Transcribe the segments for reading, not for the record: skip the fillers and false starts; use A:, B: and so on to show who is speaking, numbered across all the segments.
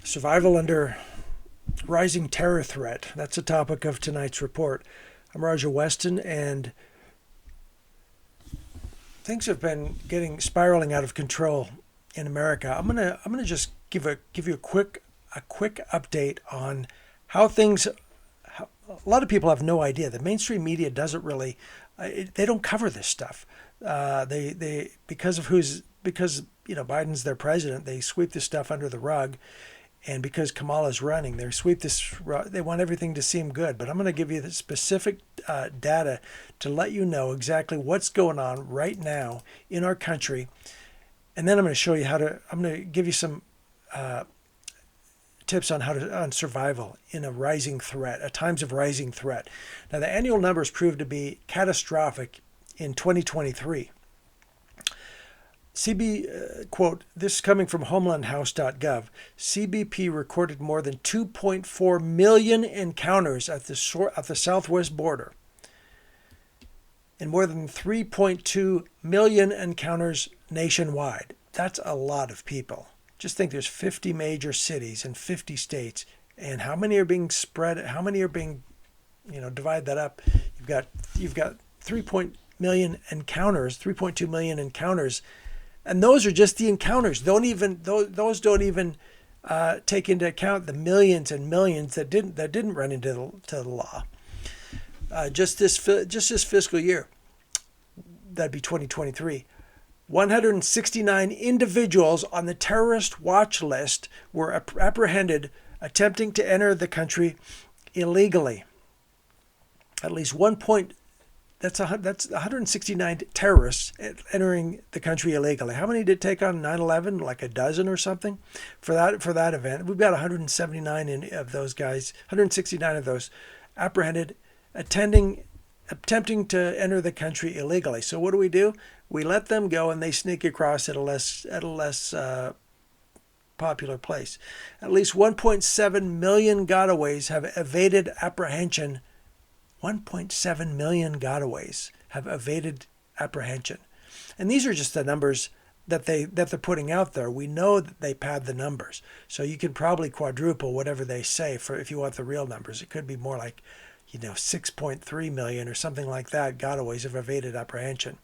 A: Survival under rising terror threat. That's the topic of tonight's report. I'm Roger Weston, and things have been spiraling out of control in America. I'm gonna just give you a quick update on how things. A lot of people have no idea. The mainstream media doesn't really. They don't cover this stuff. They because Biden's their president, they sweep this stuff under the rug. And because Kamala's running, they want everything to seem good. But I'm going to give you the specific data to let you know exactly what's going on right now in our country. And then I'm going to give you some tips on survival in times of rising threat. Now, the annual numbers prove to be catastrophic in 2023. Quote, this is coming from homelandhouse.gov. CBP recorded more than 2.4 million encounters at the southwest border and more than 3.2 million encounters nationwide. That's a lot of people. Just think there's 50 major cities in 50 states, and how many are being spread? How many are being, divide that up? You've got 3.2 million encounters. And those are just the encounters. Those don't even take into account the millions and millions that didn't run into the law. Just this fiscal year, that'd be 2023. 169 individuals on the terrorist watch list were apprehended attempting to enter the country illegally. At least That's 169 terrorists entering the country illegally. How many did it take on 9/11? Like a dozen or something for that event. We've got 179 of those guys, 169 of those apprehended, attempting to enter the country illegally. So what do? We let them go, and they sneak across at a less popular place. At least 1.7 million gotaways have evaded apprehension. 1.7 million gotaways have evaded apprehension. And these are just the numbers that they're putting out there. We know that they pad the numbers. So you can probably quadruple whatever they say if you want the real numbers. It could be more like, 6.3 million or something like that gotaways have evaded apprehension.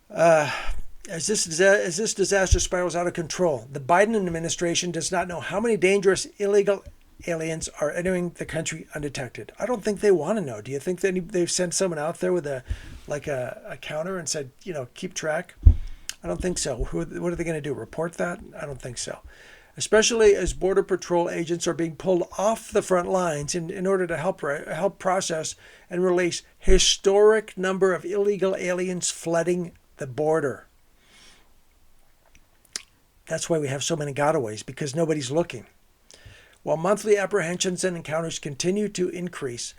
A: As this disaster spirals out of control, the Biden administration does not know how many dangerous illegal aliens are entering the country undetected. I don't think they want to know. Do you think they've sent someone out there with a counter and said, keep track? I don't think so. What are they going to do? Report that? I don't think so. Especially as Border Patrol agents are being pulled off the front lines in order to help process and release historic number of illegal aliens flooding the border. That's why we have so many gotaways, because nobody's looking. While monthly apprehensions and encounters continue to increase,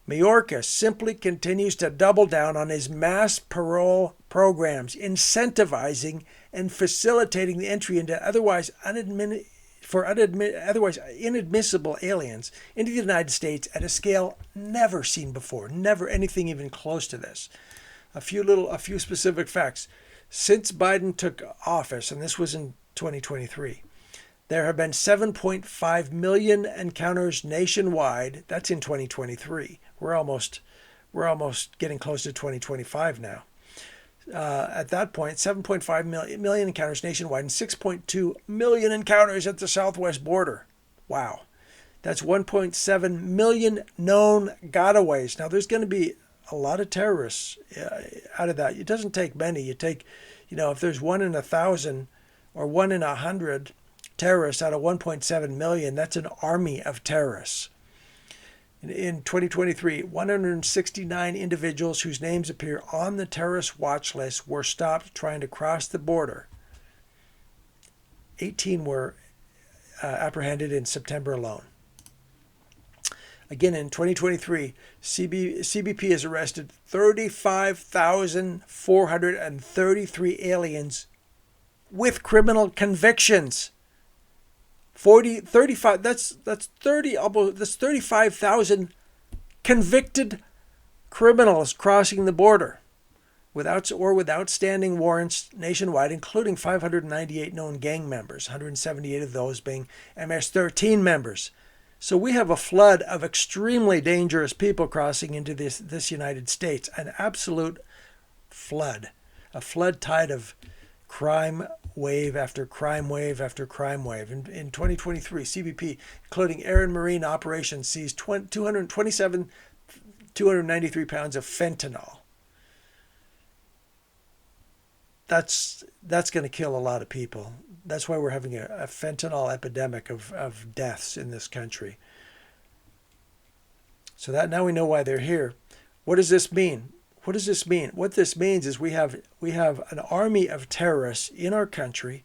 A: Mayorkas simply continues to double down on his mass parole programs, incentivizing and facilitating the entry into otherwise inadmissible aliens into the United States at a scale never seen before, never anything even close to this. A few specific facts. Since Biden took office, and this was in 2023, there have been 7.5 million encounters nationwide. That's in 2023. We're almost getting close to 2025 now. At that point, 7.5 million encounters nationwide and 6.2 million encounters at the southwest border. Wow. That's 1.7 million known gotaways. Now, there's going to be a lot of terrorists out of that. It doesn't take many. You take, if there's 1 in 1,000 or 1 in 100 terrorists out of 1.7 million, that's an army of terrorists. In 2023, 169 individuals whose names appear on the terrorist watch list were stopped trying to cross the border. 18 were apprehended in September alone. Again, in 2023, CBP has arrested 35,433 aliens with criminal convictions. 35. That's 35,000 convicted criminals crossing the border. without standing warrants nationwide, including 598 known gang members, 178 of those being MS-13 members. So we have a flood of extremely dangerous people crossing into this United States, an absolute flood, a flood tide of crime wave after crime wave after crime wave. In 2023, CBP, including air and marine operations, seized 293 pounds of fentanyl. That's going to kill a lot of people. That's why we're having a fentanyl epidemic of deaths in this country. So that now we know why they're here. What does this mean? What does this mean? What this means is we have an army of terrorists in our country,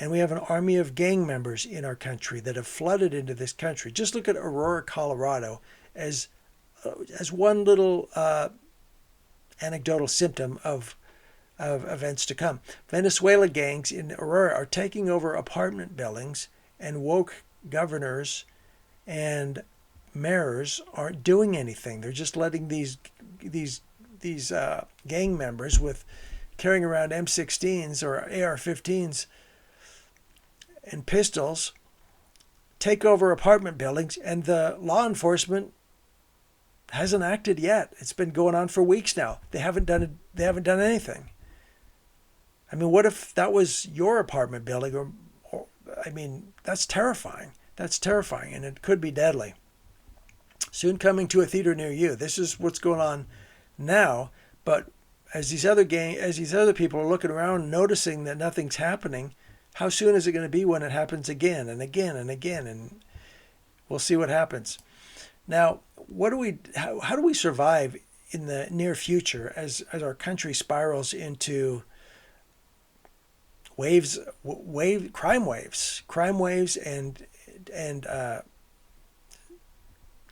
A: and we have an army of gang members in our country that have flooded into this country. Just look at Aurora, Colorado, as one little anecdotal symptom of events to come. Venezuela gangs in Aurora are taking over apartment buildings, and woke governors and mayors aren't doing anything. They're just letting these gang members with carrying around M16s or AR-15s and pistols take over apartment buildings, and the law enforcement hasn't acted yet. It's been going on for weeks now. They haven't done anything. I mean, what if that was your apartment building? Or I mean, that's terrifying. That's terrifying, and it could be deadly. Soon coming to a theater near you. This is what's going on now. But as these other people are looking around, noticing that nothing's happening, how soon is it going to be when it happens again and again and again? And we'll see what happens. Now, how do we survive in the near future as our country spirals into crime waves and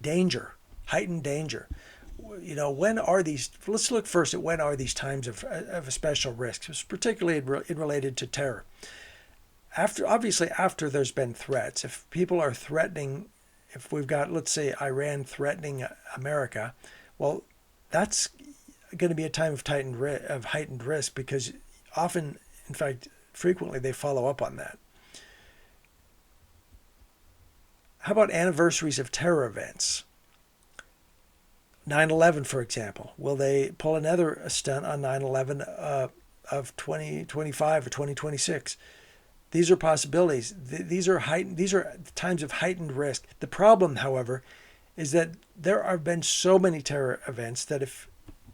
A: danger, heightened danger? You know, let's look first at when are these times of a special risk, particularly related to terror. After there's been threats, if people are threatening, if we've got, let's say, Iran threatening America, well, that's going to be a time of heightened risk, because often, in fact, frequently they follow up on that. How about anniversaries of terror events? 9/11, for example. Will they pull another stunt on 9/11 of 2025 or 2026? These are possibilities. These are times of heightened risk. The problem, however, is that there have been so many terror events that if,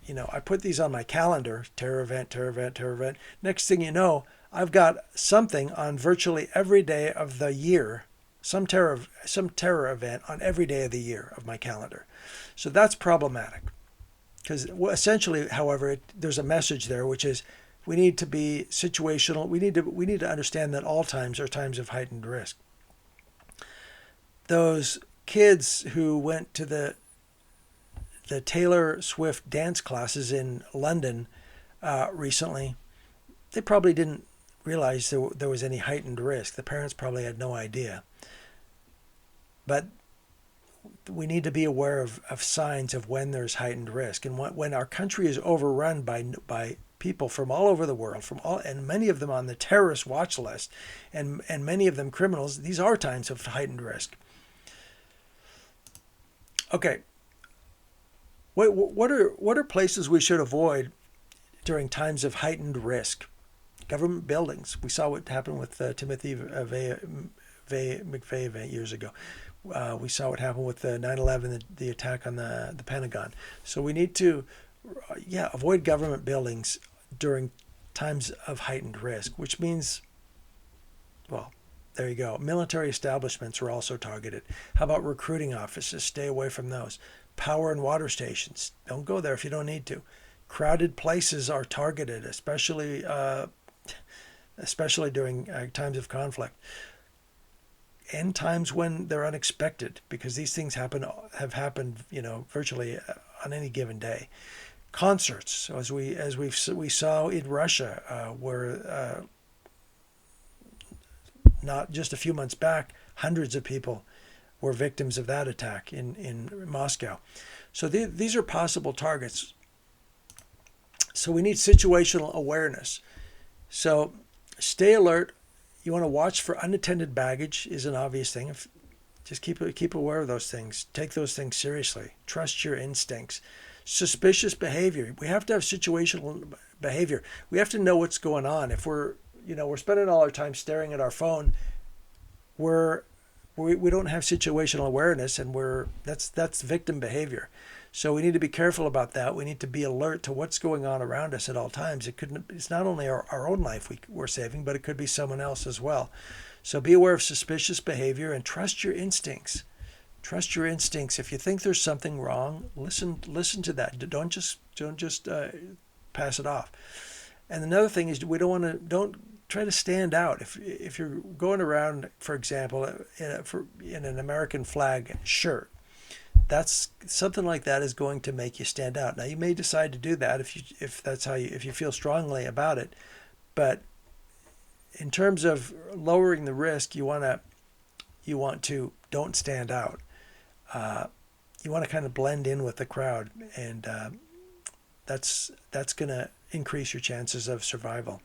A: I put these on my calendar, terror event, terror event, terror event, next thing you know, I've got something on virtually every day of the year, some terror event on every day of the year of my calendar. So that's problematic, because essentially, however, there's a message there, which is we need to be situational. We need to understand that all times are times of heightened risk. Those kids who went to the Taylor Swift dance classes in London recently, they probably didn't realize there was any heightened risk. The parents probably had no idea. But we need to be aware of signs of when there's heightened risk. And when our country is overrun by people from all over the world, and many of them on the terrorist watch list, and many of them criminals, these are times of heightened risk. Okay. What are places we should avoid during times of heightened risk? Government buildings. We saw what happened with Timothy McVeigh years ago. We saw what happened with the 9/11, the attack on the Pentagon. So we need to, avoid government buildings during times of heightened risk, which means, well, there you go. Military establishments are also targeted. How about recruiting offices? Stay away from those. Power and water stations. Don't go there if you don't need to. Crowded places are targeted, especially during times of conflict. And times when they're unexpected, because these things have happened, virtually on any given day. Concerts, so as we saw in Russia, where not just a few months back, hundreds of people were victims of that attack in Moscow. So these are possible targets. So we need situational awareness. So stay alert. You want to watch for unattended baggage is an obvious thing. Just keep aware of those things. Take those things seriously. Trust your instincts. Suspicious behavior. We have to have situational behavior. We have to know what's going on. If we're spending all our time staring at our phone, we don't have situational awareness, and that's victim behavior. So we need to be careful about that. We need to be alert to what's going on around us at all times. It's not only our own life we're saving, but it could be someone else as well. So be aware of suspicious behavior and trust your instincts. Trust your instincts. If you think there's something wrong, listen to that. Don't just pass it off. And another thing is don't try to stand out. If you're going around, for example, in an American flag shirt, that's something like that is going to make you stand out. Now you may decide to do that if you feel strongly about it, but in terms of lowering the risk, you want to don't stand out. You want to kind of blend in with the crowd, and that's going to increase your chances of survival.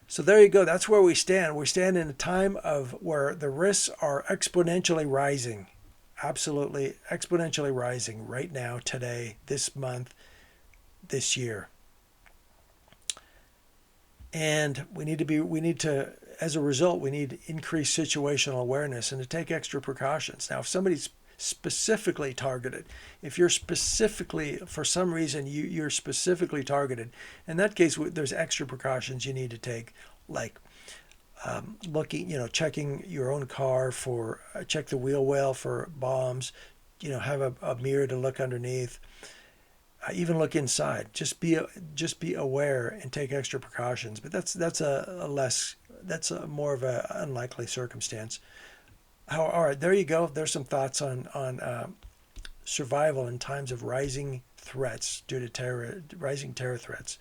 A: So there you go. That's where we stand. We stand in a time where the risks are exponentially rising. Absolutely exponentially rising right now, today, this month, this year. And we need to, as a result, we need increased situational awareness and to take extra precautions. Now, if somebody's specifically targeted, if you're specifically, for some reason, you're specifically targeted, in that case, there's extra precautions you need to take, like checking your own car check the wheel well for bombs, have a mirror to look underneath, even look inside. Just be aware and take extra precautions. But that's a more of a unlikely circumstance. All right, there you go. There's some thoughts on survival in times of rising threats due to rising terror threats.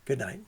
A: Good night.